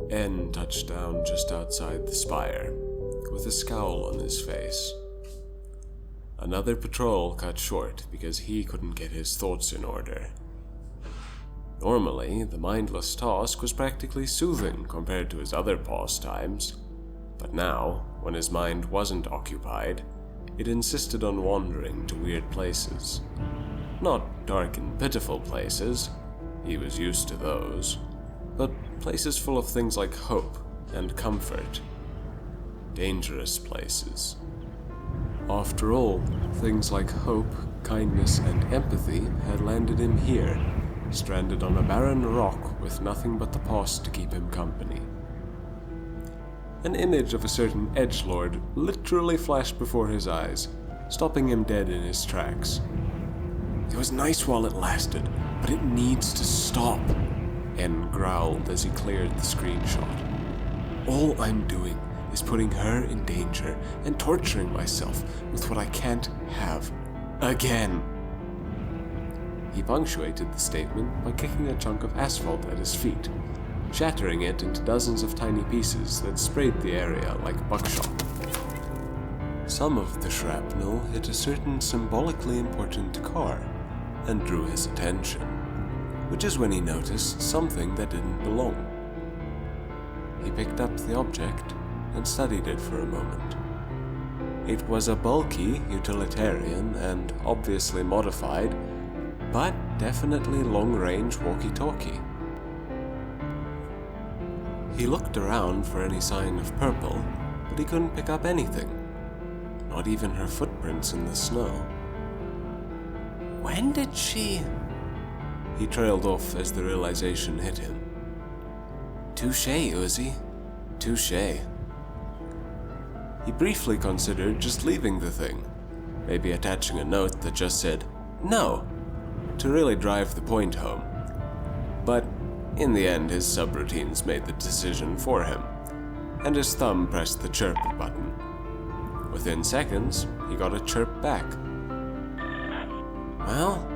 N touched down just outside the spire, with a scowl on his face. Another patrol cut short because he couldn't get his thoughts in order. Normally, the mindless task was practically soothing compared to his other pastimes, but now, when his mind wasn't occupied, it insisted on wandering to weird places. Not dark and pitiful places, he was used to those, but places full of things like hope and comfort. Dangerous places. After all, things like hope, kindness, and empathy had landed him here, stranded on a barren rock with nothing but the past to keep him company. An image of a certain edgelord literally flashed before his eyes, stopping him dead in his tracks. It was nice while it lasted, but it needs to stop, N growled as he cleared the screenshot. All I'm doing is putting her in danger and torturing myself with what I can't have again. He punctuated the statement by kicking a chunk of asphalt at his feet, shattering it into dozens of tiny pieces that sprayed the area like buckshot. Some of the shrapnel hit a certain symbolically important car and drew his attention, which is when he noticed something that didn't belong. He picked up the object and studied it for a moment. It was a bulky, utilitarian, and obviously modified, but definitely long-range walkie-talkie. He looked around for any sign of purple, but he couldn't pick up anything. Not even her footprints in the snow. When did she... He trailed off as the realization hit him. Touché, Uzi. Touché. He briefly considered just leaving the thing, maybe attaching a note that just said, "No," to really drive the point home. But in the end, his subroutines made the decision for him, and his thumb pressed the chirp button. Within seconds, he got a chirp back. Well,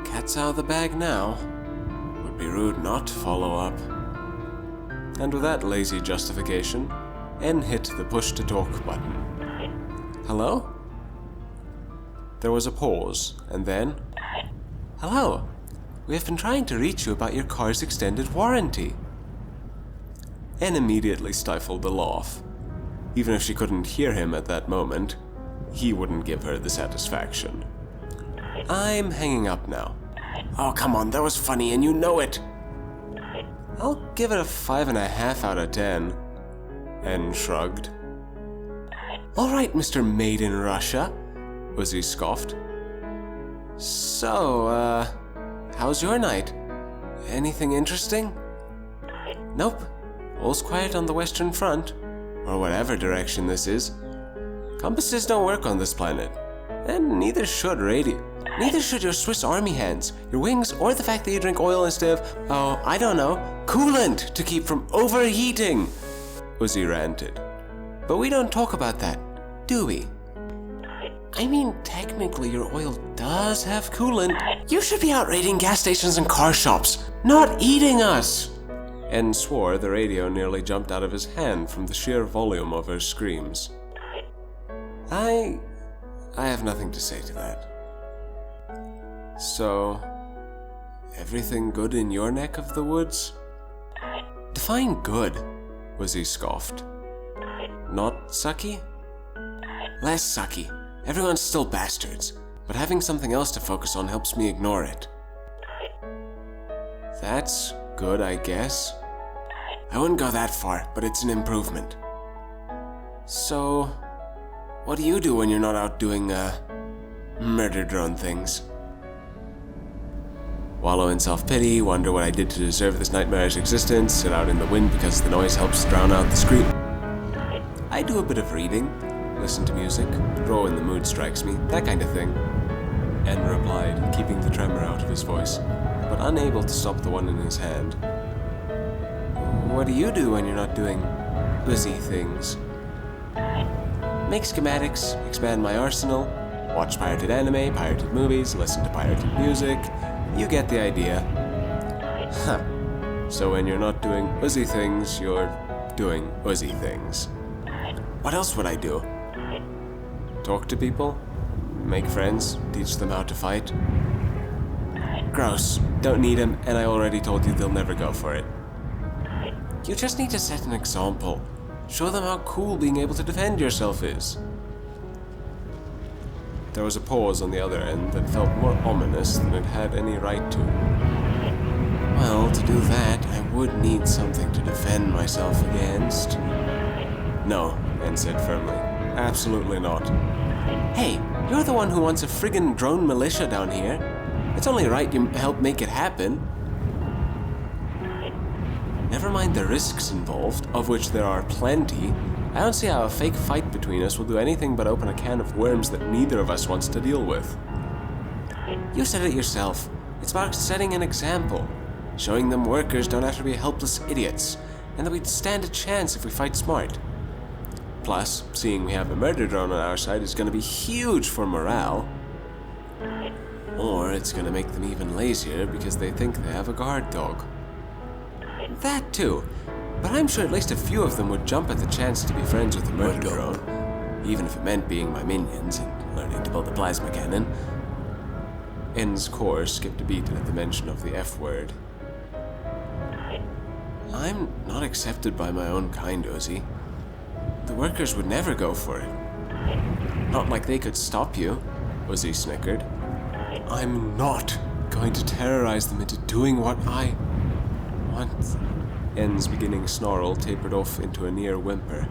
cat's out of the bag now. Would be rude not to follow up. And with that lazy justification, N hit the push-to-talk button. Hello? There was a pause, and then... Hello. We have been trying to reach you about your car's extended warranty. N immediately stifled a laugh. Even if she couldn't hear him at that moment, he wouldn't give her the satisfaction. I'm hanging up now. Oh, come on, that was funny and you know it. I'll give it a 5.5 out of 10. N shrugged. All right, Mr. Made in Russia, Uzi scoffed. So, how's your night? Anything interesting? Nope. All's quiet on the Western Front, or whatever direction this is. Compasses don't work on this planet, and neither should radio. Neither should your Swiss Army hands, your wings, or the fact that you drink oil instead of, oh, I don't know, coolant to keep from overheating, Uzi ranted. But we don't talk about that, do we? I mean, technically your oil does have coolant. You should be out raiding gas stations and car shops, not eating us! N swore the radio nearly jumped out of his hand from the sheer volume of her screams. I have nothing to say to that. So, everything good in your neck of the woods? Define good, Uzi scoffed. Not sucky? Less sucky. Everyone's still bastards, but having something else to focus on helps me ignore it. That's good, I guess. I wouldn't go that far, but it's an improvement. So, what do you do when you're not out doing, murder drone things? Wallow in self-pity, wonder what I did to deserve this nightmarish existence, sit out in the wind because the noise helps drown out the scream. I do a bit of reading, listen to music, draw when the mood strikes me, that kind of thing. N replied, keeping the tremor out of his voice, but unable to stop the one in his hand. What do you do when you're not doing Uzi things? Make schematics, expand my arsenal, watch pirated anime, pirated movies, listen to pirated music. You get the idea. Huh. So when you're not doing Uzi things, you're doing Uzi things. What else would I do? Talk to people? Make friends? Teach them how to fight? Gross. Don't need them, and I already told you they'll never go for it. You just need to set an example. Show them how cool being able to defend yourself is. There was a pause on the other end that felt more ominous than it had any right to. Well, to do that, I would need something to defend myself against. No, Anne said firmly. Absolutely not. Hey, you're the one who wants a friggin' drone militia down here. It's only right you help make it happen. Never mind the risks involved, of which there are plenty. I don't see how a fake fight between us will do anything but open a can of worms that neither of us wants to deal with. You said it yourself. It's about setting an example. Showing them workers don't have to be helpless idiots, and that we'd stand a chance if we fight smart. Plus, seeing we have a murder drone on our side is going to be huge for morale. Or it's going to make them even lazier because they think they have a guard dog. That too. But I'm sure at least a few of them would jump at the chance to be friends with the murder drone, even if it meant being my minions and learning to build a plasma cannon. N's core skipped a beat at the mention of the F word. I'm not accepted by my own kind, Uzi. The workers would never go for it. Not like they could stop you, Uzi snickered. I'm not going to terrorize them into doing what I want. N's beginning snarl tapered off into a near whimper.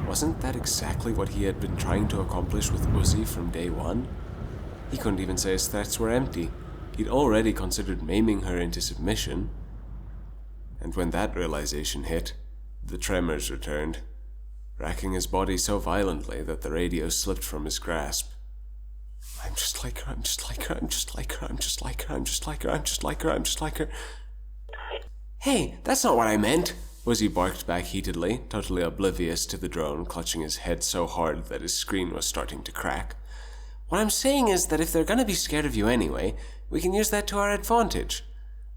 Wasn't that exactly what he had been trying to accomplish with Uzi from day one? He couldn't even say his threats were empty. He'd already considered maiming her into submission. And when that realization hit, the tremors returned, racking his body so violently that the radio slipped from his grasp. I'm just like her, I'm just like her, I'm just like her, I'm just like her, I'm just like her, I'm just like her, I'm just like her. Hey, that's not what I meant, Uzi barked back heatedly, totally oblivious to the drone clutching his head so hard that his screen was starting to crack. What I'm saying is that if they're gonna be scared of you anyway, we can use that to our advantage.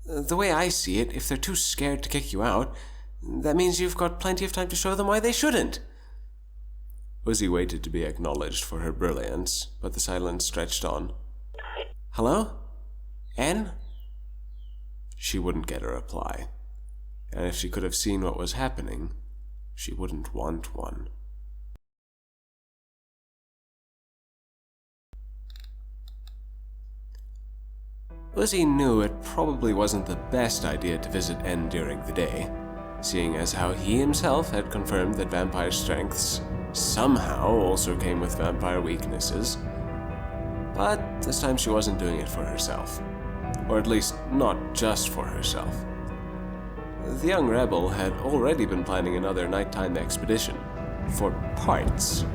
The way I see it, if they're too scared to kick you out, that means you've got plenty of time to show them why they shouldn't. Uzi waited to be acknowledged for her brilliance, but the silence stretched on. Hello? Anne? She wouldn't get a reply. And if she could have seen what was happening, she wouldn't want one. Uzi knew it probably wasn't the best idea to visit N during the day, seeing as how he himself had confirmed that vampire strengths somehow also came with vampire weaknesses. But this time she wasn't doing it for herself. Or at least, not just for herself. The young rebel had already been planning another nighttime expedition, for parts.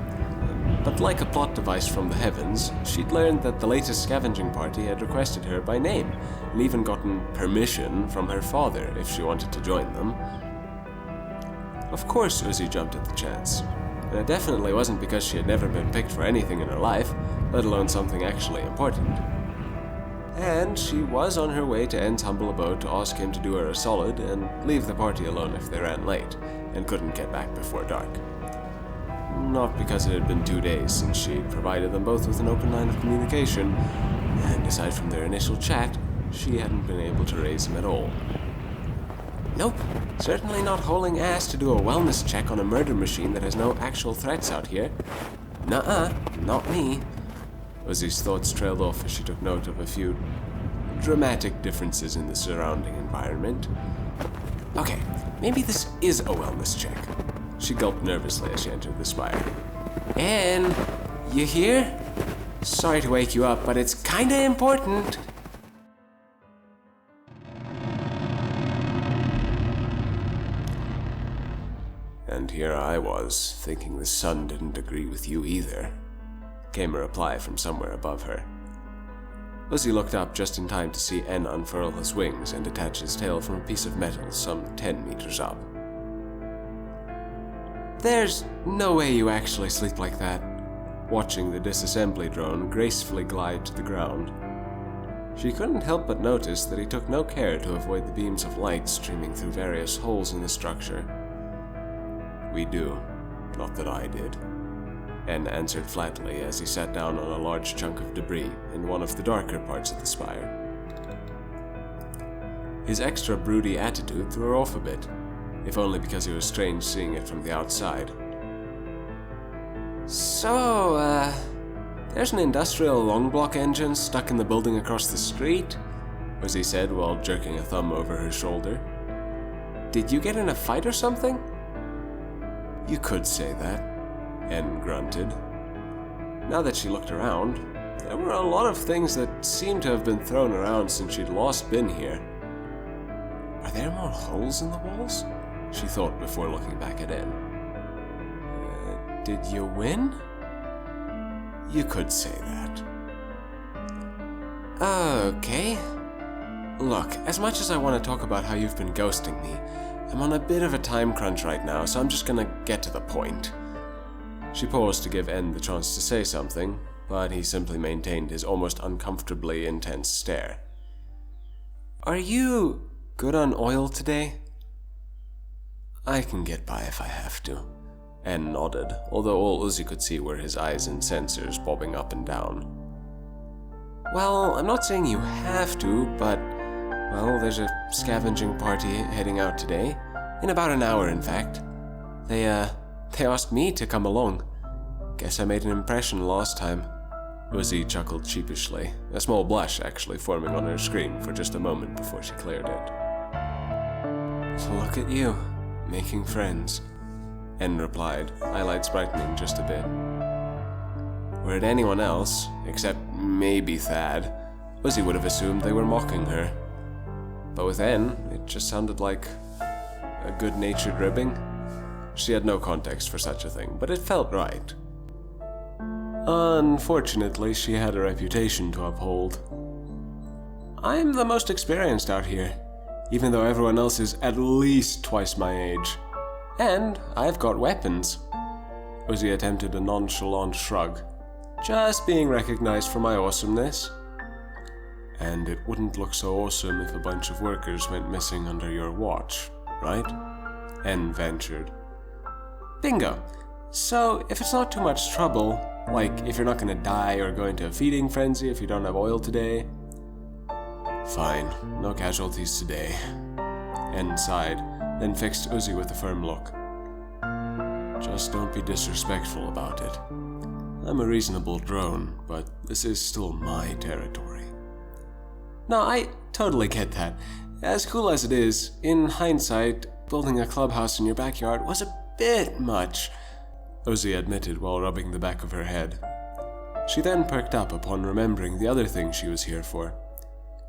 But like a plot device from the heavens, she'd learned that the latest scavenging party had requested her by name, and even gotten permission from her father if she wanted to join them. Of course Uzi jumped at the chance, and it definitely wasn't because she had never been picked for anything in her life, let alone something actually important. And she was on her way to N's humble abode to ask him to do her a solid and leave the party alone if they ran late, and couldn't get back before dark. Not because it had been 2 days since she'd provided them both with an open line of communication, and aside from their initial chat, she hadn't been able to raise him at all. Nope, certainly not hauling ass to do a wellness check on a murder machine that has no actual threats out here. Nuh-uh, not me. Uzi's thoughts trailed off as she took note of a few dramatic differences in the surrounding environment. Okay, maybe this is a wellness check. She gulped nervously as she entered the spire. Anne, you here? Sorry to wake you up, but it's kinda important. And here I was, thinking the sun didn't agree with you either. Came a reply from somewhere above her. Uzi looked up just in time to see N unfurl his wings and detach his tail from a piece of metal some 10 meters up. There's no way you actually sleep like that, watching the disassembly drone gracefully glide to the ground. She couldn't help but notice that he took no care to avoid the beams of light streaming through various holes in the structure. "We do. Not that I did," N answered flatly as he sat down on a large chunk of debris in one of the darker parts of the spire. His extra broody attitude threw her off a bit, if only because it was strange seeing it from the outside. "So, there's an industrial long block engine stuck in the building across the street," Uzi said while jerking a thumb over her shoulder. "Did you get in a fight or something?" "You could say that," N grunted. Now that she looked around, there were a lot of things that seemed to have been thrown around since she'd last been here. Are there more holes in the walls? She thought before looking back at N. Did you win? You could say that. Okay. Look, as much as I want to talk about how you've been ghosting me, I'm on a bit of a time crunch right now, so I'm just gonna get to the point. She paused to give N the chance to say something, but he simply maintained his almost uncomfortably intense stare. Are you good on oil today? I can get by if I have to. N nodded, although all Uzi could see were his eyes and sensors bobbing up and down. Well, I'm not saying you have to, but, well, there's a scavenging party heading out today. In about an hour, in fact. They asked me to come along. Guess I made an impression last time. Uzi chuckled sheepishly, a small blush actually forming on her screen for just a moment before she cleared it. Look at you, making friends. N replied, highlights brightening just a bit. Were it anyone else, except maybe Thad, Uzi would have assumed they were mocking her. But with N, it just sounded like a good-natured ribbing. She had no context for such a thing, but it felt right. Unfortunately, she had a reputation to uphold. I'm the most experienced out here, even though everyone else is at least twice my age. And I've got weapons. Uzi attempted a nonchalant shrug. Just being recognized for my awesomeness. And it wouldn't look so awesome if a bunch of workers went missing under your watch, right? N ventured. Bingo. So, if it's not too much trouble, like if you're not gonna die or go into a feeding frenzy if you don't have oil today. Fine, no casualties today. N sighed, then fixed Uzi with a firm look. Just don't be disrespectful about it. I'm a reasonable drone, but this is still my territory. No, I totally get that. As cool as it is, in hindsight, building a clubhouse in your backyard was a bit much, Uzi admitted while rubbing the back of her head. She then perked up upon remembering the other thing she was here for.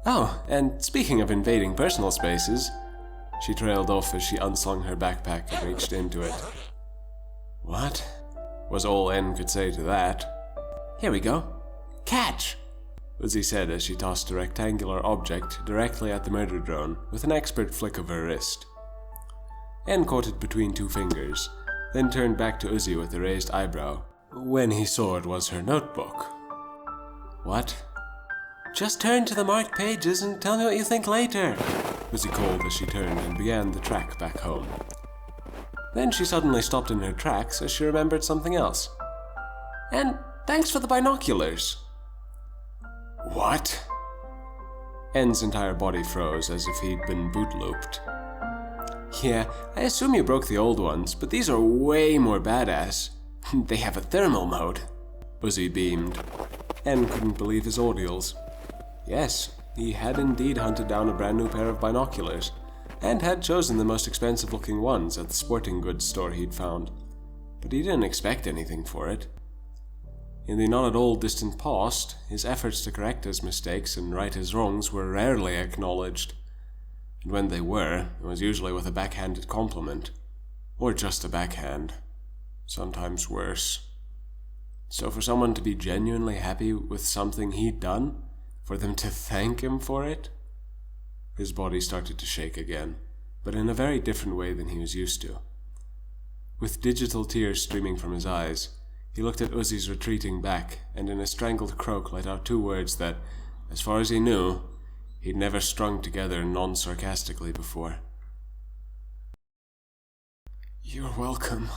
Oh, and speaking of invading personal spaces, she trailed off as she unslung her backpack and reached into it. What? Was all N could say to that. Here we go. Catch! Uzi said as she tossed a rectangular object directly at the murder drone with an expert flick of her wrist. N caught it between two fingers, then turned back to Uzi with a raised eyebrow, when he saw it was her notebook. What? Just turn to the marked pages and tell me what you think later, Uzi called as she turned and began the track back home. Then she suddenly stopped in her tracks as she remembered something else. And thanks for the binoculars. What? N's entire body froze as if he'd been boot-looped. Yeah, I assume you broke the old ones, but these are way more badass. They have a thermal mode. Uzi beamed. N couldn't believe his ordeals. Yes, he had indeed hunted down a brand new pair of binoculars, and had chosen the most expensive-looking ones at the sporting goods store he'd found. But he didn't expect anything for it. In the not-at-all distant past, his efforts to correct his mistakes and right his wrongs were rarely acknowledged. And when they were, it was usually with a backhanded compliment. Or just a backhand. Sometimes worse. So for someone to be genuinely happy with something he'd done, for them to thank him for it? His body started to shake again, but in a very different way than he was used to. With digital tears streaming from his eyes, he looked at Uzi's retreating back, and in a strangled croak let out two words that, As far as he knew, he'd never strung together non-sarcastically before. You're welcome.